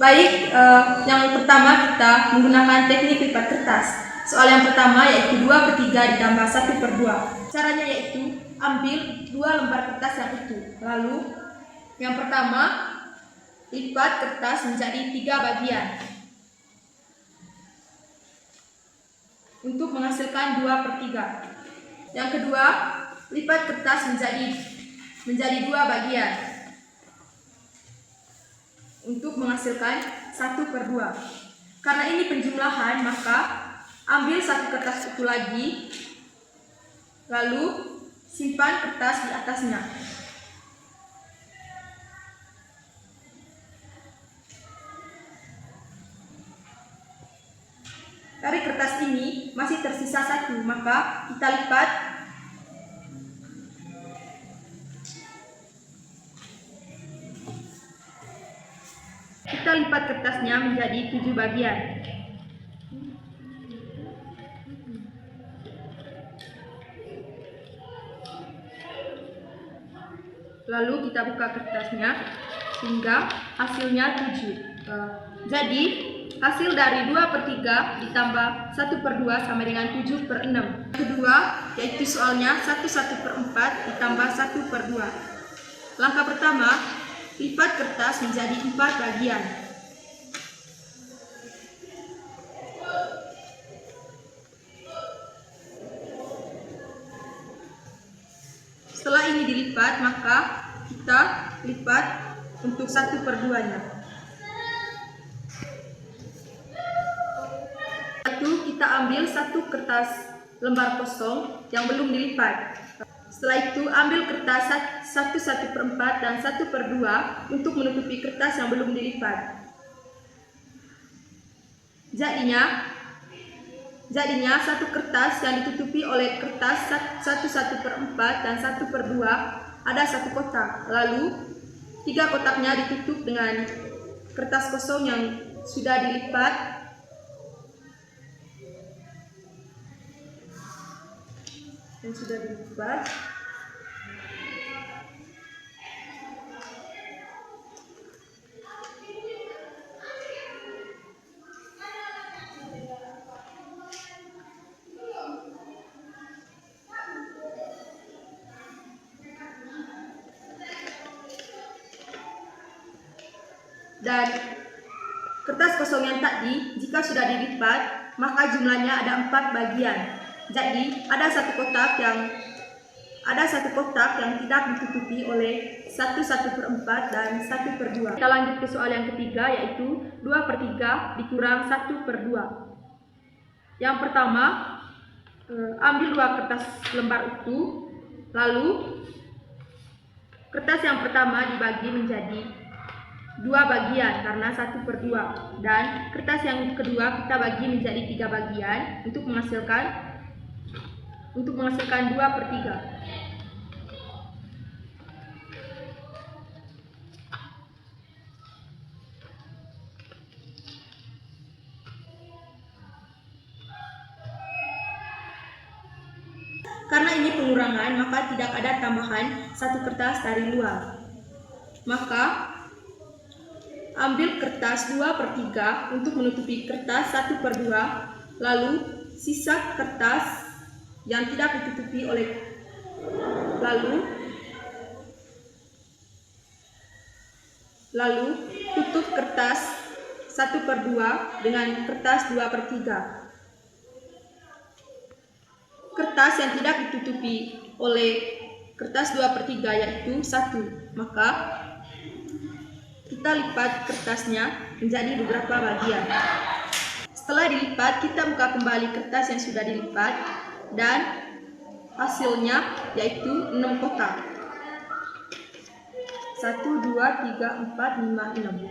Baik, yang pertama kita menggunakan teknik lipat kertas. Soal yang pertama yaitu 2/3 ditambah 1/2. Caranya yaitu ambil 2 lembar kertas yang utuh. Lalu yang pertama lipat kertas menjadi 3 bagian untuk menghasilkan 2/3. Yang kedua lipat kertas menjadi 2 bagian untuk menghasilkan 1/2. Karena ini penjumlahan, maka ambil 1 kertas utuh lagi, lalu simpan kertas di atasnya. Dari kertas ini masih tersisa 1, maka kita lipat. Kita lipat kertasnya menjadi 7 bagian. Lalu kita buka kertasnya sehingga hasilnya 7. Jadi hasil dari 2/3 ditambah 1/2 sama dengan 7/6. Kedua yaitu soalnya 1/4 ditambah 1/2. Langkah pertama, lipat kertas menjadi 4 bagian. Setelah ini dilipat, maka kita lipat untuk 1/2-nya. Lalu kita ambil 1 kertas lembar kosong yang belum dilipat. Setelah itu ambil kertas 1/4 dan 1/2 untuk menutupi kertas yang belum dilipat. Jadinya 1 kertas yang ditutupi oleh kertas 1/4 dan 1/2 ada 1 kotak. Lalu 3 kotaknya ditutup dengan kertas kosong yang sudah dilipat. Dan kertas kosong yang tadi jika sudah dilipat, maka jumlahnya ada 4 bagian. Jadi ada satu kotak yang tidak ditutupi oleh 1/4 dan 1/2. Kita lanjut ke soal yang ketiga yaitu 2/3 dikurang 1/2. Yang pertama, ambil 2 kertas lembar utuh, lalu kertas yang pertama dibagi menjadi 2 bagian karena 1/2, dan kertas yang kedua kita bagi menjadi 3 bagian untuk menghasilkan 2/3. Karena ini pengurangan, maka tidak ada tambahan 1 kertas dari luar. Maka ambil kertas 2/3 untuk menutupi kertas 1/2, lalu sisa kertas yang tidak ditutupi lalu tutup kertas 1/2 dengan kertas 2/3. Kertas yang tidak ditutupi oleh kertas 2/3 yaitu 1, maka kita lipat kertasnya menjadi beberapa bagian. Setelah dilipat, kita buka kembali kertas yang sudah dilipat dan hasilnya yaitu 6 kotak. 1, 2, 3, 4, 5, 6.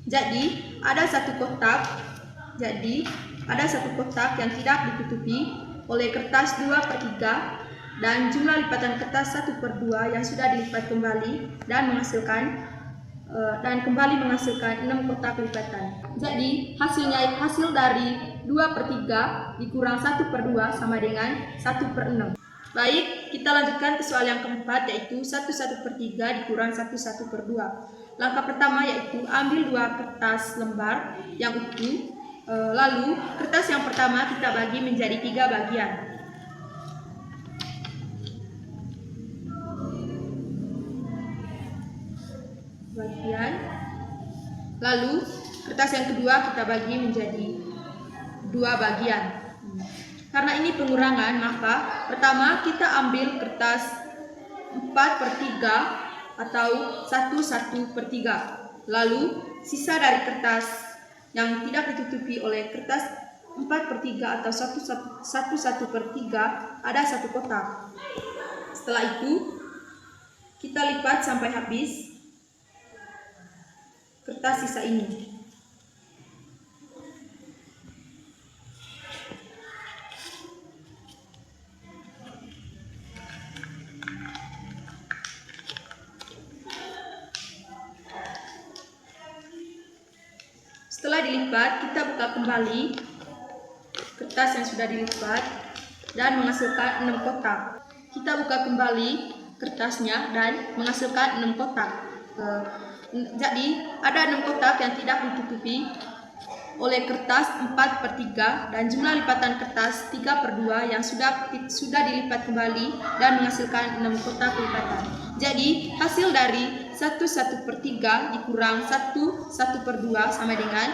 Jadi ada satu kotak yang tidak ditutupi oleh kertas 2/3 dan jumlah lipatan kertas 1/2 yang sudah dilipat kembali dan kembali menghasilkan 6 kotak lipatan. Jadi hasil dari 2/3 dikurang 1/2 sama dengan 1/6. Baik, kita lanjutkan ke soal yang keempat yaitu 1/1/3 dikurang 1/1/2. Langkah pertama yaitu ambil 2 kertas lembar yang utuh. Lalu kertas yang pertama kita bagi menjadi 3 bagian. Lalu kertas yang kedua kita bagi menjadi 2 bagian. Karena ini pengurangan, maka pertama kita ambil kertas 4/3 atau 1/1/3. Lalu sisa dari kertas yang tidak ditutupi oleh kertas 4/3 atau 1/1/3 ada 1 kotak. Setelah itu kita lipat sampai habis kertas sisa ini. Setelah dilipat, kita buka kembali kertas yang sudah dilipat dan menghasilkan 6 kotak. Kita buka kembali kertasnya dan menghasilkan 6 kotak. Jadi ada 6 kotak yang tidak ditutupi oleh kertas 4/3 dan jumlah lipatan kertas 3/2 yang sudah dilipat kembali dan menghasilkan 6 kotak lipatan. Jadi hasil dari 1/1/3 dikurang 1/1/2 sama dengan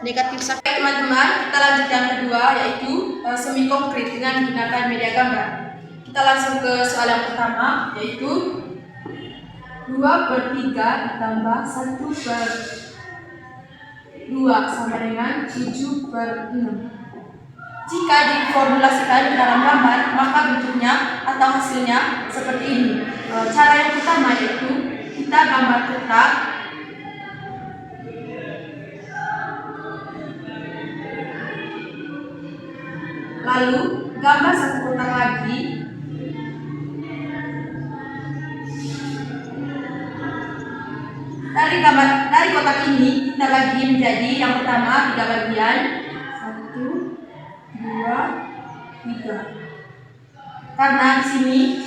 -1. Teman-teman, kita lanjut yang kedua yaitu semi konkret dengan menggunakan media gambar. Kita langsung ke soal yang pertama yaitu 2/3 ditambah 1/2 sama dengan 7/6. Jika diformulasikan di dalam gambar, maka bentuknya atau hasilnya seperti ini. Cara yang pertama yaitu kita gambar kotak, lalu gambar 1 kotak lagi, dari kotak ini kita bagi menjadi yang pertama 3 bagian, 1, 2, 3. Karena di sini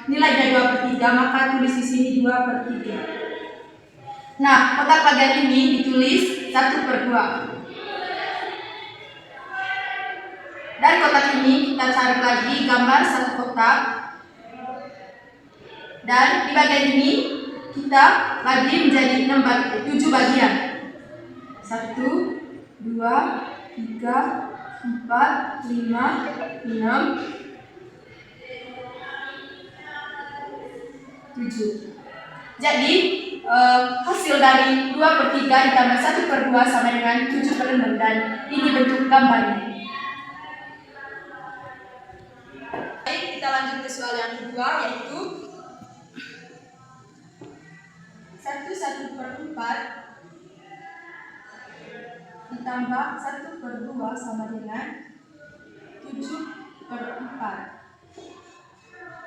nilainya 2/3, maka tulis di sini 2/3. Nah, kotak bagian ini ditulis 1/2. Dari kotak ini kita cari lagi gambar 1 kotak, dan di bagian ini kita bagi menjadi 7 bagian. 1, 2, 3, 4, 5, 6, 7. Jadi hasil dari 2/3 ditambah 1/2 sama dengan 7/6 dan ini bentuk gambarnya. Baik, kita lanjut ke soal yang kedua yaitu 1/4 ditambah 1/2 sama dengan 7/4.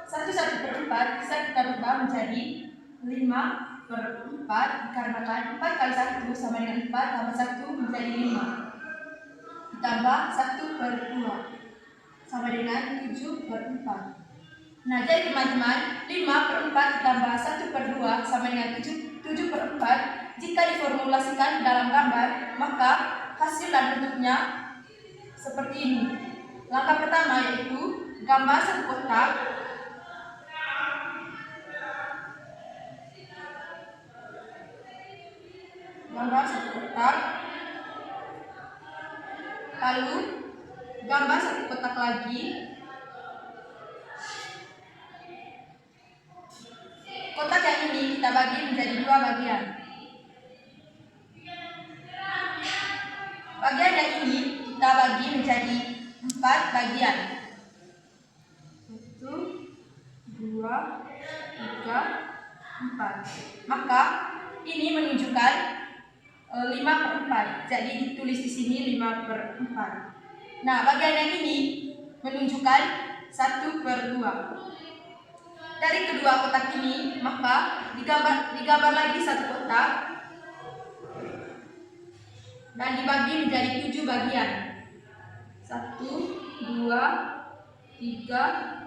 1/4 bisa kita rubah menjadi 5/4 dikarenakan 4 kali 1 sama dengan 4 tambah 1 menjadi 5 ditambah 1/2 sama dengan 7/4. Nah, jadi teman-teman, 5/4 ditambah 1/2 sama dengan 7/4. Jika diformulasikan dalam gambar, maka hasil dan bentuknya seperti ini. Langkah pertama yaitu gambar 1 kotak, lalu gambar 1 kotak lagi, kotak yang ini kita bagi menjadi 2 bagian. Bagian yang ini kita bagi menjadi 4 bagian. 1, 2, 3, 4. Maka ini menunjukkan 5/4. Jadi ditulis di sini 5/4. Nah, bagian yang ini menunjukkan 1/2. Dari kedua kotak ini, maka digambar lagi 1 kotak dan dibagi menjadi 7 bagian. 1, 2, 3,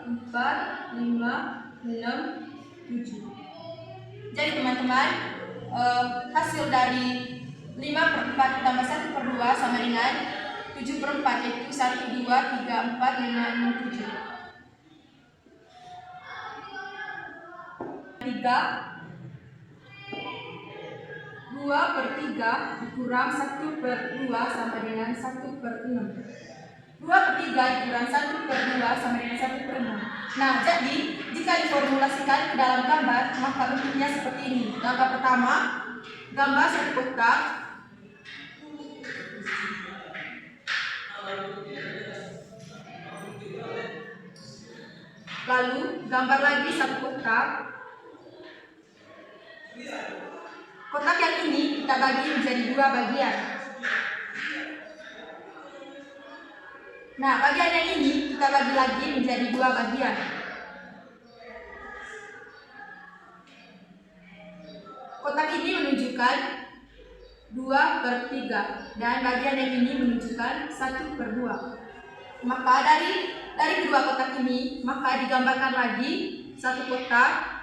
4, 5, 6, 7. Jadi teman-teman, hasil dari 5/4 ditambah 1/2 sama dengan 7/4, yaitu 1, 2, 3, 4, 5, 6, 7. 2/3 dikurang 1/2 sama dengan 1/6. 2/3 dikurang 1/2 sama dengan 1/6. Nah, jadi jika diformulasikan ke dalam gambar, maka bentuknya seperti ini. Langkah pertama, gambar satu kotak. Lalu gambar lagi satu kotak. Kotak yang ini kita bagi menjadi 2 bagian. Nah, bagian yang ini kita bagi lagi menjadi 2 bagian. Kotak ini menunjukkan 2/3 dan bagian yang ini menunjukkan 1/2. Maka dari kedua kotak ini, maka digambarkan lagi satu kotak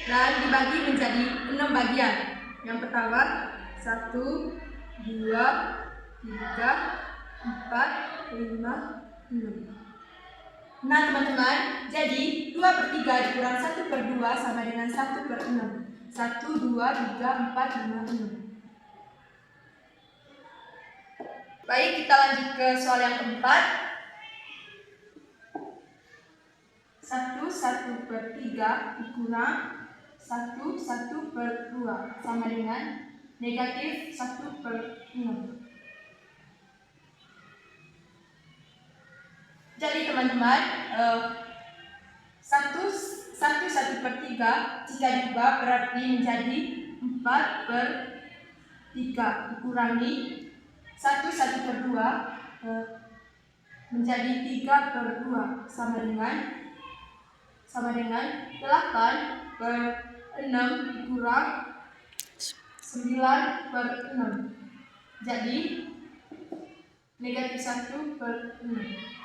dan dibagi menjadi 6 bagian. Yang pertama 1, 2, 3, 4, 5, 6. Nah teman-teman, jadi 2/3 dikurang 1/2 sama dengan 1/6. 1, 2, 3, 4, 5, 6. Baik, kita lanjut ke soal yang keempat. 1/3 dikurang 1/2 sama dengan negatif 1/6. Jadi teman-teman, 1/3 jika diubah berarti menjadi 4/3 dikurangi 1/2 menjadi 3/2 sama dengan 8/6 dikurang 9/6. Jadi negatif 1/6.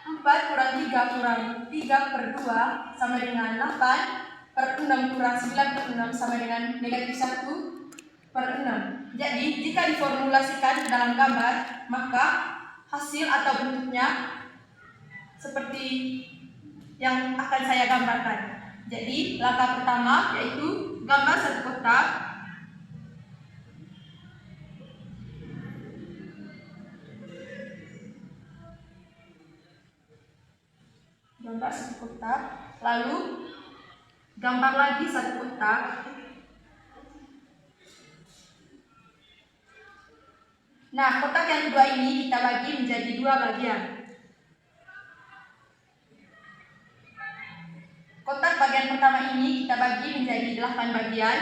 4 kurang 3 kurang 3/2 sama dengan 8/6 kurang 9/6 sama dengan negatif 1/6. Jadi jika diformulasikan ke dalam gambar, maka hasil atau bentuknya seperti yang akan saya gambarkan. Jadi langkah pertama yaitu gambar satu kotak. Gambar satu kotak, lalu gambar lagi satu kotak. Nah, kotak yang kedua ini kita bagi menjadi 2 bagian. Kotak bagian pertama ini kita bagi menjadi 8 bagian.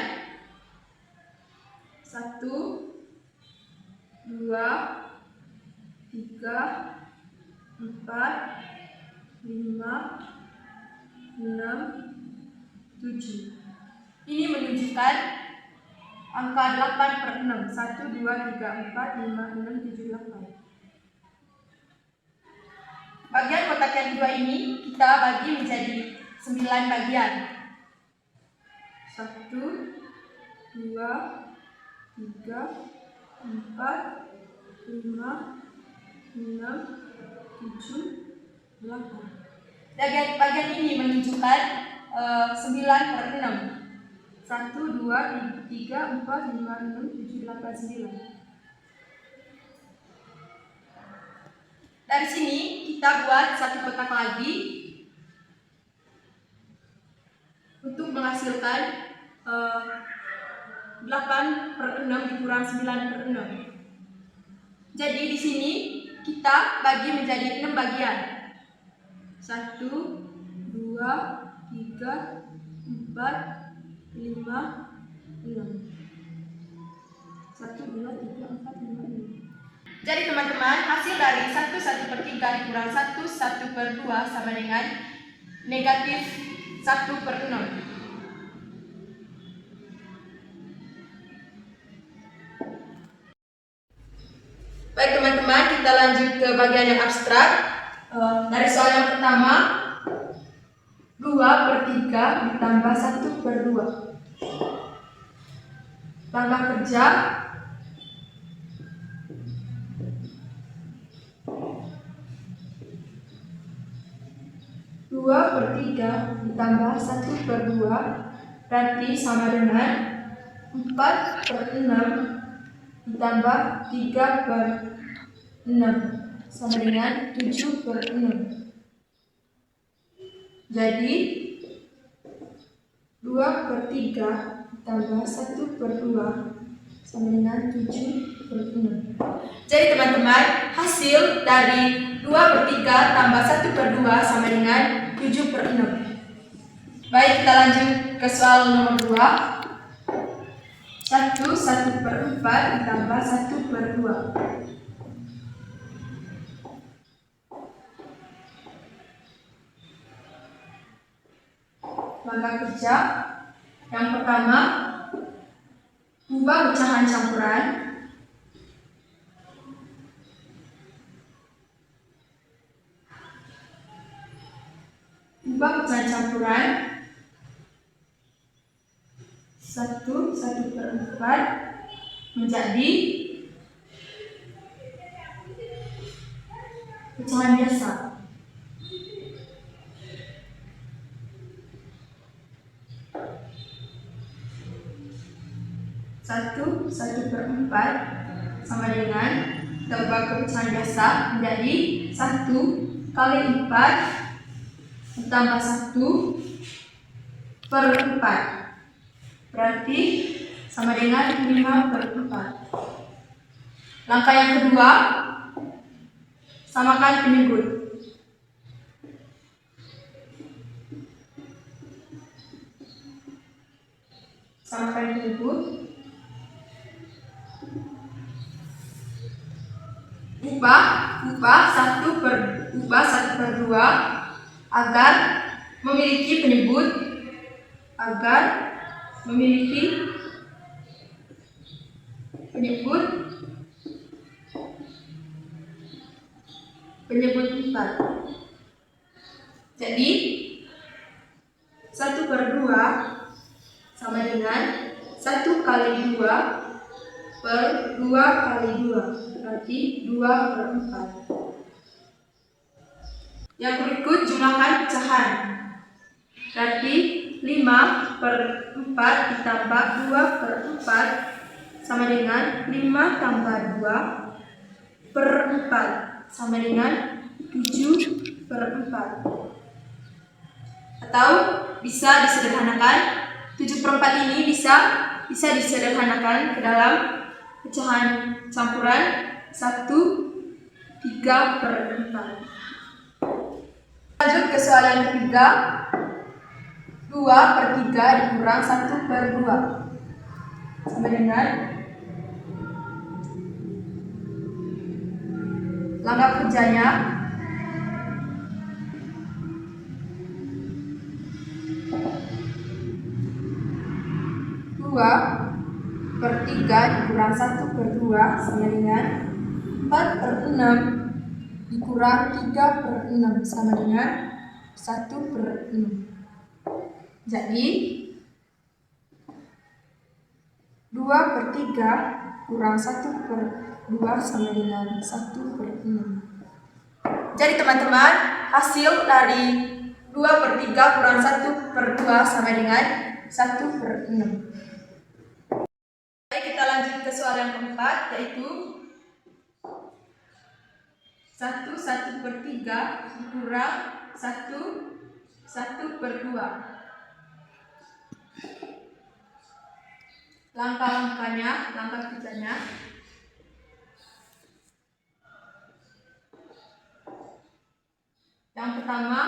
1, 2, 3, 4, 5, 6, 7. Ini menunjukkan angka 8/6. 1, 2, 3, 4, 5, 6, 7, 8. Bagian kotak yang kedua ini kita bagi menjadi 9 bagian. 1, 2, 3, 4, 5, 6, 7, 8. Bagian ini menunjukkan 9/6. 1, 2, 3, 4, 5, 6, 7, 8, 9. Dari sini kita buat satu kotak lagi untuk menghasilkan 8/6 dikurang 9/6. Jadi di sini kita bagi menjadi 6 bagian. 1, 2, 3, 4, 5, 6. 1, 2, 3, 4, 5, 6. Jadi teman-teman, hasil dari 1/3 dikurang 1/2 sama dengan negatif 1/6. Baik teman-teman, kita lanjut ke bagian yang abstrak. Dari soal yang pertama, 2 2/3 ditambah 1/2. Langkah kerja. Dua per 3 ditambah 1/2 berarti sama dengan 4/6 ditambah 3/6 sama dengan 7/6. Jadi 2/3 ditambah 1/2 sama dengan 7/6. Jadi teman-teman, hasil dari 2/3 tambah 1/2 sama dengan 7/6. Baik, kita lanjut ke soal nomor 2. 1/4 ditambah 1/2. Langkah kerja. Yang pertama, ubah pecahan campuran. Ubah pecahan campuran 1/4 menjadi pecahan biasa. Satu 1/4 sama dengan kita ubah ke pecahan biasa menjadi 1 kali 4 ditambah 1/4 berarti sama dengan 5/4. Langkah yang kedua, samakan penyebut. Samakan penyebut. Ubah 1/2 agar memiliki penyebut penyebut 4. Jadi 1/2 sama dengan 1 kali 2 per 2 kali 2 berarti 2/4. Yang berikut jumlahkan pecahan. Berarti 5/4 ditambah 2/4 sama dengan 5 tambah 2/4 sama dengan 7/4. Atau bisa disederhanakan, 7/4 ini bisa disederhanakan ke dalam pecahan campuran 1/3/4. Lanjut ke soal yang ketiga. 2/3 dikurang 1/2 sama dengan langkah kerjanya. Dua per 3 dikurang 1/2 sama dengan 4/6 dikurang 3/6 sama dengan 1/6. Jadi 2/3 kurang 1/2 sama dengan 1/6. Jadi teman-teman, hasil dari 2/3 kurang 1/2 sama dengan 1/6. Baik, kita lanjut ke soal yang keempat, yaitu 1/3 dikurang 1/2. Langkah kerjanya. Yang pertama,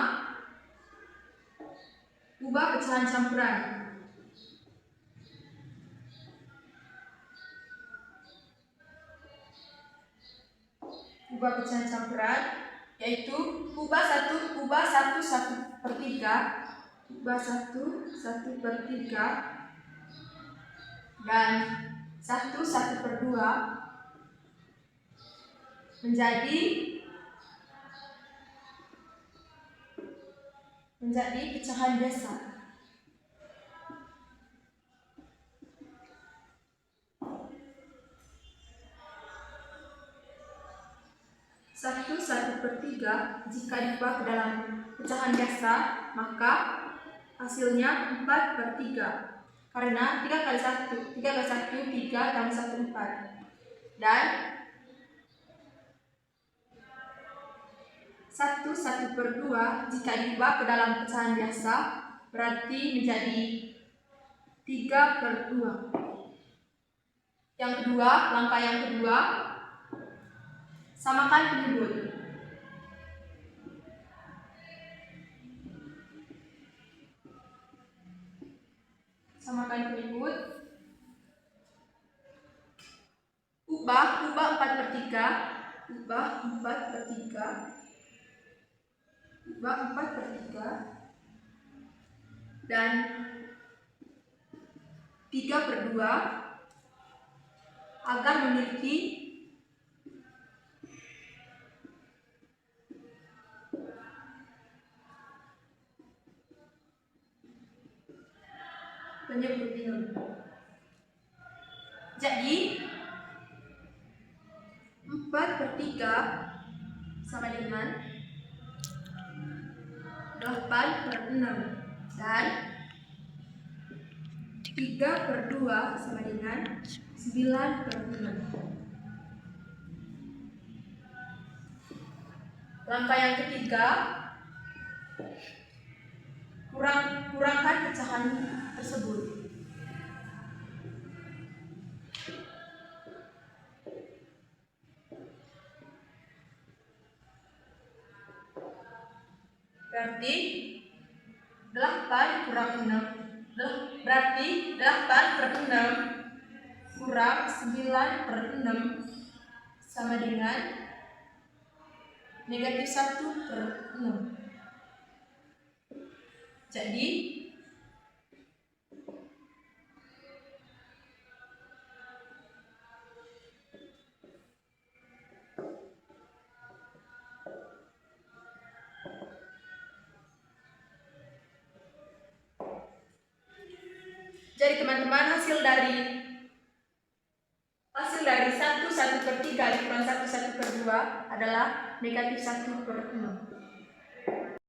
ubah pecahan campuran. Ubah pecahan campuran yaitu ubah 1/3 dan 1/2 menjadi menjadi pecahan biasa. Satu 1/3 jika diubah ke dalam pecahan biasa, maka hasilnya 4/3. Karena 3 kali 1, 3 tambah 1, 4. Dan 1/2 jika diubah ke dalam pecahan biasa, berarti menjadi 3/2. Yang kedua, langkah yang kedua, samakan penyebut. Samakan penyebut. Ubah 4/3. Ubah 4/3. Ubah 4/3. Dan 3/2 agar memiliki penyebut binom. Jadi 4/3 sama dengan 8/6 dan 3/2 sama dengan 9/6. Langkah yang ketiga, kurangkan pecahan tersebut. Berarti 8 kurang 6. Berarti 8/6 kurang 9/6 sama dengan -1/6. Jadi teman-teman, hasil dari 1/3 dikurang 1/2 adalah -1/6.